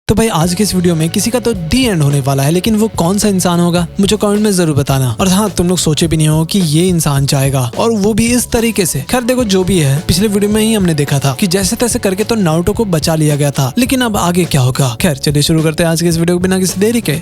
तो भाई आज के इस वीडियो में किसी का तो डी एंड होने वाला है, लेकिन वो कौन सा इंसान होगा मुझे कमेंट में जरूर बताना। और हाँ, तुम लोग सोचे भी नहीं हो कि ये इंसान जाएगा और वो भी इस तरीके से। खैर देखो, जो भी है, पिछले वीडियो में ही हमने देखा था कि जैसे तैसे करके तो नारुतो को बचा लिया गया था, लेकिन अब आगे क्या होगा। खैर चलिए शुरू करते हैं आज के इस वीडियो को बिना किसी देरी के।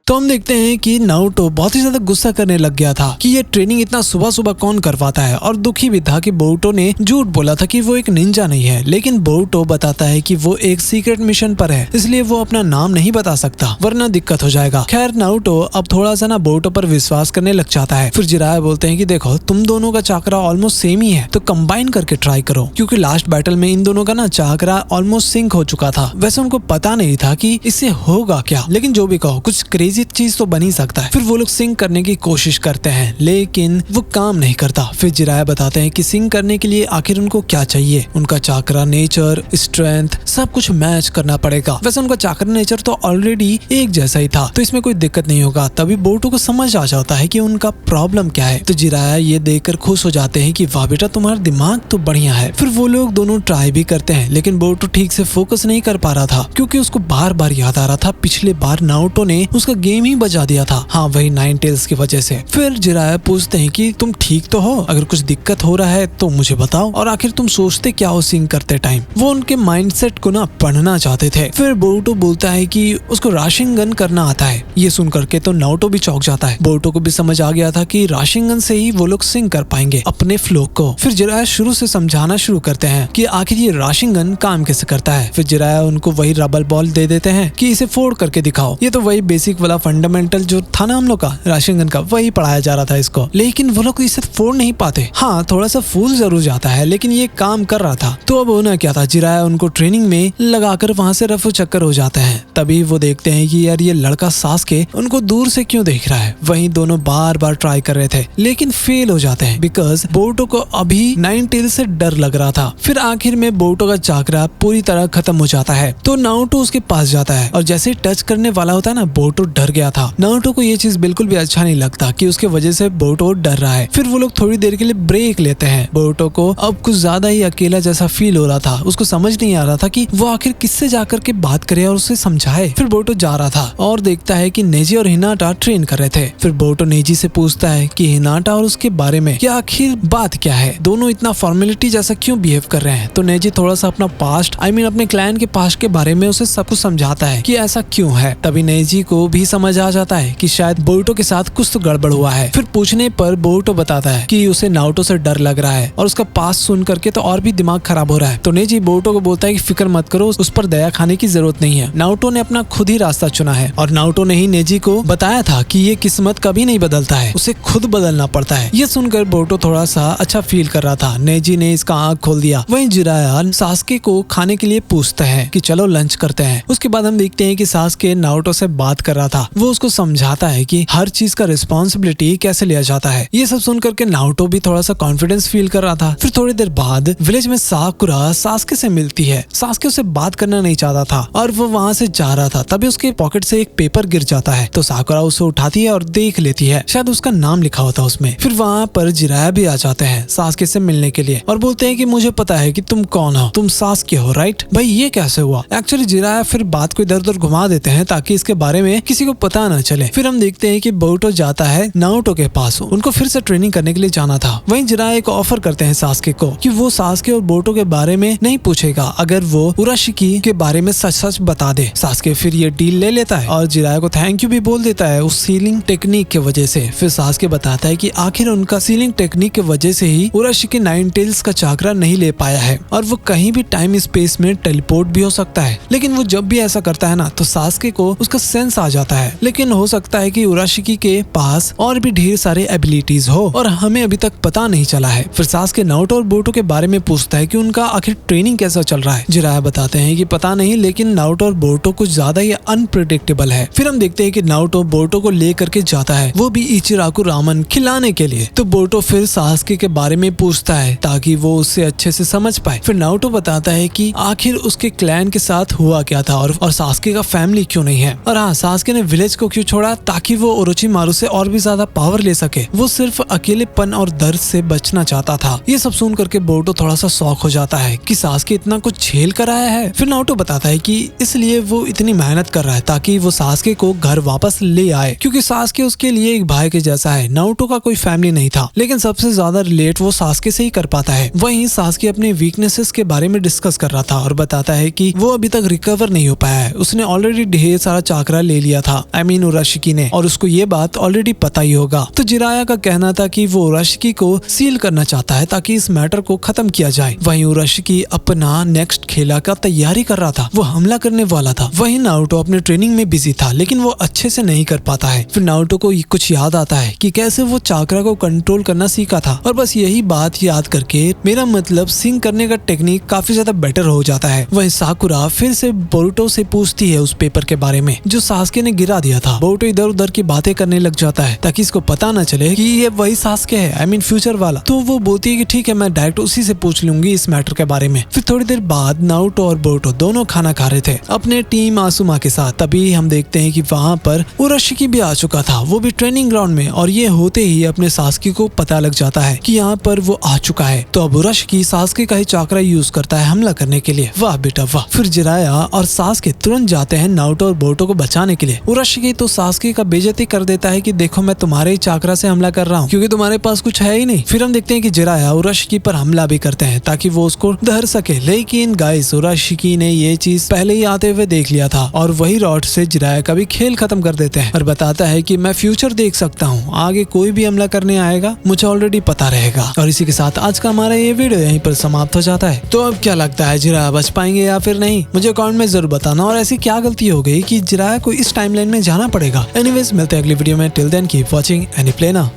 तो हम देखते हैं कि नारुतो बहुत ही ज्यादा गुस्सा करने लग गया था कि ये ट्रेनिंग इतना सुबह सुबह कौन करवाता है, और दुखी भी था कि बोरुतो ने झूठ बोला था कि वो एक निंजा नहीं है। लेकिन बोरुतो बताता है कि वो एक सीक्रेट मिशन पर है, इसलिए वो अपना नाम नहीं बता सकता वरना दिक्कत हो जाएगा। खैर नारुतो अब थोड़ा सा ना बोरुतो पर विश्वास करने लग जाता है। फिर जिराया बोलते हैं कि देखो, तुम दोनों का चाकरा ऑलमोस्ट सेम ही है, तो कंबाइन करके ट्राई करो, क्योंकि लास्ट बैटल में इन दोनों का ना चाकरा ऑलमोस्ट सिंक हो चुका था। वैसे उनको पता नहीं था कि इससे होगा क्या, लेकिन जो भी कहो, कुछ क्रेजी चीज तो बन ही सकता है। फिर वो लोग सिंक करने की कोशिश करते हैं, लेकिन वो काम नहीं करता। फिर जिराया बताते हैं कि सिंक करने के लिए आखिर उनको क्या चाहिए। उनका चाकरा नेचर, स्ट्रेंथ, सब कुछ मैच करना पड़ेगा। वैसे उनका चाकरा नेचर तो ऑलरेडी एक जैसा ही था, तो इसमें कोई दिक्कत नहीं होगा। तभी बोरुतो को समझ आ जाता है कि उनका प्रॉब्लम क्या है। तो जिराया ये देखकर खुश हो जाते हैं कि वाह बेटा, तुम्हारा दिमाग तो बढ़िया है। फिर वो लोग दोनों ट्राई भी करते हैं, लेकिन बोरुतो ठीक से फोकस नहीं कर पा रहा था, क्योंकि उसको बार बार याद आ रहा था पिछले बार नारुतो ने उसका गेम ही बजा दिया था। हाँ, वही नाइन टेल्स की वजह से। फिर जिराया पूछते हैं कि तुम ठीक तो हो? अगर कुछ दिक्कत हो रहा है तो मुझे बताओ, और आखिर तुम सोचते क्या हो सिंक करते टाइम। वो उनके माइंडसेट को ना पढ़ना चाहते थे। फिर बोरुतो बोलता है कि उसको राशिंगन करना आता है। ये सुन करके तो नारुतो भी चौंक जाता है। बोरुतो को भी समझ आ गया था कि राशिंगन से ही वो लोग सिंक कर पाएंगे अपने फ्लो को। फिर जिराया शुरू से समझाना शुरू करते हैं कि आखिर ये राशिंगन काम कैसे करता है। फिर जिराया उनको वही रबल बॉल दे देते हैं कि इसे फोड़ करके दिखाओ। ये तो वही बेसिक वाला फंडामेंटल जो था ना हम लोग का राशिंगन का, वही पढ़ाया जा रहा था इसको। लेकिन वो लोग इसे फोड़ नहीं पाते। हाँ, थोड़ा सा फूल जरूर जाता है, लेकिन ये काम कर रहा था। तो अब होना क्या था, जिराया उनको ट्रेनिंग में लगाकर वहाँ से रफू चक्कर हो जाते हैं। तभी वो देखते हैं कि यार ये लड़का सासके उनको दूर से क्यों देख रहा है। वहीं दोनों बार बार ट्राई कर रहे थे, लेकिन फेल हो जाते हैं, बिकॉज बोरुतो को अभी नाइन टेल से डर लग रहा था। फिर आखिर में बोरुतो का चाकरा पूरी तरह खत्म हो जाता है, तो नारुतो उसके पास जाता है, और जैसे टच करने वाला होता है ना, बोरुतो डर गया था। नारुतो को ये चीज बिल्कुल भी अच्छा नहीं लगता कि उसके वजह से बोरुतो डर रहा है। फिर वो लोग थोड़ी देर के लिए ब्रेक लेते हैं। बोरुतो को अब कुछ ज्यादा ही अकेला जैसा फील हो रहा था। उसको समझ नहीं आ रहा था कि वो आखिर किससे जाकर के बात करे और उसे समझाए। फिर बोरुतो जा रहा था और देखता है कि नेजी और हिनाटा ट्रेन कर रहे थे। फिर बोरुतो नेजी से पूछता है कि हिनाटा और उसके बारे में क्या आखिर बात क्या है, दोनों इतना फॉर्मेलिटी जैसा क्यों बिहेव कर रहे हैं। तो नेजी थोड़ा सा अपना पास्ट, अपने क्लैन के पास्ट के बारे में उसे सब कुछ समझाता है कि ऐसा क्यों है। तभी नेजी को भी समझ आ जाता है कि शायद बोरुतो के साथ कुछ तो गड़बड़ हुआ है। फिर पूछने पर बोरुतो बताता है कि उसे नारुतो से डर लग रहा है, और उसका पास सुन करके तो और भी दिमाग खराब हो रहा है। तो नेजी बोरुतो को बोलता है कि फिक्र मत करो, उस पर दया खाने की जरूरत नहीं है। नारुतो ने अपना खुद ही रास्ता चुना है, और नारुतो ने ही नेजी को बताया था कि ये किस्मत कभी नहीं बदलता है, उसे खुद बदलना पड़ता है। ये सुनकर बोरुतो थोड़ा सा अच्छा फील कर रहा था। नेजी ने इसका आँख खोल दिया। वहीं जिराया सासके को खाने के लिए पूछता है कि चलो लंच करते हैं। उसके बाद हम देखते हैं कि सासके नारुतो से बात कर रहा था। वो उसको समझाता है कि हर चीज का रिस्पॉन्सिबिलिटी कैसे लिया जाता है। ये सब सुनकर के नारुतो भी थोड़ा सा कॉन्फिडेंस फील कर रहा था। फिर थोड़ी देर बाद विलेज में साकुरा सासके से मिलती है। सासके उसे बात करना नहीं चाहता था, और वो वहाँ से जा रहा था। तभी उसके पॉकेट से एक पेपर गिर जाता है, तो साकुरा उसे उठाती है और देख लेती है। शायद उसका नाम लिखा होता उसमें। फिर वहाँ पर जिराया भी आ जाते हैं सासके से मिलने के लिए, और बोलते हैं कि मुझे पता है कि तुम कौन हो, तुम सासके हो, राइट? भाई ये कैसे हुआ? एक्चुअली जिराया फिर बात को इधर उधर घुमा देते हैं ताकि इसके बारे में किसी को पता न चले। फिर हम देखते हैं कि बोरुतो जाता है नारुतो के पास। उनको फिर से ट्रेनिंग करने के लिए जाना था। वहीं जिराया एक ऑफर करते हैं सासके को कि वो सासके और बोरुतो के बारे में नहीं पूछेगा अगर वो उराशिकी के बारे में सच सच बता दे। सासके फिर ये डील ले लेता है और जिराया को थैंक यू भी बोल देता है उस सीलिंग टेक्निक के वजह से। फिर सासके बताता है कि आखिर उनका सीलिंग टेक्निक के वजह से ही उराशिकी नाइन टेल्स का चाकरा नहीं ले पाया है, और वो कहीं भी टाइम स्पेस में टेलीपोर्ट भी हो सकता है। लेकिन वो जब भी ऐसा करता है ना, तो सासके को उसका सेंस आ जाता है। लेकिन हो सकता है कि उराशिकी के पास और भी ढेर सारे एबिलिटीज हो, और हमें अभी तक पता नहीं चला है। फिर सासके नारुतो और बोरुतो के बारे में पूछता है कि उनका आखिर ट्रेनिंग कैसा चल रहा है। जिराया बताते हैं कि पता नहीं, लेकिन नारुतो और बोरुतो कुछ ज्यादा ही अनप्रेडिक्टेबल है। फिर हम देखते हैं कि नारुतो बोरुतो को ले करके जाता है, वो भी इचिराकु रामन खिलाने के लिए। तो बोरुतो फिर सासके के बारे में पूछता है ताकि वो उससे अच्छे से समझ पाए। फिर नारुतो बताता है कि आखिर उसके क्लैन के साथ हुआ क्या था, और सासके का फैमिली क्यों नहीं है। और हाँ, सासके ने विलेज को क्यों छोड़ा, ताकि वो ओरोचिमारू से और भी ज्यादा पावर ले सके। वो सिर्फ अकेलेपन और दर्द से बचना चाहता था। ये सब सुन करके बोरुतो थोड़ा सा शॉक हो जाता है कि सासके इतना कुछ झेल कर आया है। फिर नारुतो बताता है कि इसलिए वो इतनी मेहनत कर रहा है ताकि वो सासके को घर वापस ले आए, क्योंकि सासके उसके लिए एक भाई के जैसा है। नारुतो का कोई फैमिली नहीं था, लेकिन सबसे ज्यादा रिलेट वो सासके से ही कर पाता है। वहीं सासके अपने वीकनेसेस के बारे में डिस्कस कर रहा था और बताता है कि वो अभी तक रिकवर नहीं हो पाया है। उसने ऑलरेडी ढेर सारा चाकरा ले लिया था, आई मीन उराशिकी ने, और उसको ये बात ऑलरेडी पता ही होगा। तो जिराया का कहना था कि वो उराशिकी को सील करना चाहता है ताकि इस मैटर को खत्म किया जाए। वहीं उराशिकी अपना नेक्स्ट खेला का तैयारी कर रहा था, वो हमला करने वाला था। वहीं नारुतो अपने ट्रेनिंग में बिजी था, लेकिन वो अच्छे से नहीं कर पाता है। फिर नारुतो को कुछ याद आता है कि कैसे वो चाकरा को कंट्रोल करना सीखा था, और बस यही बात याद करके मेरा मतलब सिंक करने का टेक्निक काफी ज्यादा बेटर हो जाता है। वहीं साकुरा फिर से बोरुतो से पूछती है उस पेपर के बारे में जो सासके ने गिरा दिया था। बोरुतो इधर उधर की बातें करने लग जाता है ताकि इसको पता न चले कि ये वही सासके है, आई मीन फ्यूचर वाला। तो वो बोलती है कि ठीक है, मैं डायरेक्ट उसी से पूछ लूंगी इस मैटर के बारे में। फिर थोड़ी देर बाद नारुतो और बोरुतो दोनों खाना खा रहे थे अपने टीम आसुमा के साथ। तभी हम देखते हैं कि वहाँ पर उराशिकी भी आ चुका था, वो भी ट्रेनिंग ग्राउंड में, और ये होते ही अपने सासके को पता लग जाता है कि यहाँ पर वो आ चुका है। तो अब उराशिकी सासके का ही चाकरा यूज करता है हमला करने के लिए। वाह बेटा वाह। फिर जिराया और सासके तुरंत जाते हैं नारुतो और बोरुतो को बचाने के लिए। उराशिकी तो सासके का बेइज्जती कर देता है कि देखो मैं तुम्हारे ही चाकरा से हमला कर रहा हूँ क्योंकि तुम्हारे पास कुछ है ही नहीं। फिर हम देखते हैं कि जिराया उराशिकी पर हमला भी करते हैं ताकि वो उसको धर सके, लेकिन गाइस उराशिकी ने ये चीज पहले ही आते हुए देख लिया था और वही रॉड से जिराया का भी खेल खत्म कर देते हैं और बताता है कि मैं फ्यूचर देख सकता हूँ, आगे कोई भी हमला करने आएगा मुझे ऑलरेडी पता रहेगा। और इसी के साथ आज का हमारा ये वीडियो यहीं पर समाप्त हो जाता है। तो अब क्या लगता है, जिराया बच पाएंगे या फिर नहीं, मुझे कमेंट में जरूर बताना। और ऐसी क्या गलती हो गई कि जिराया को इस टाइमलाइन में जाना पड़ेगा। एनीवेज मिलते हैं अगली वीडियो में। टिल देन कीप वॉचिंग एनीप्ले ना।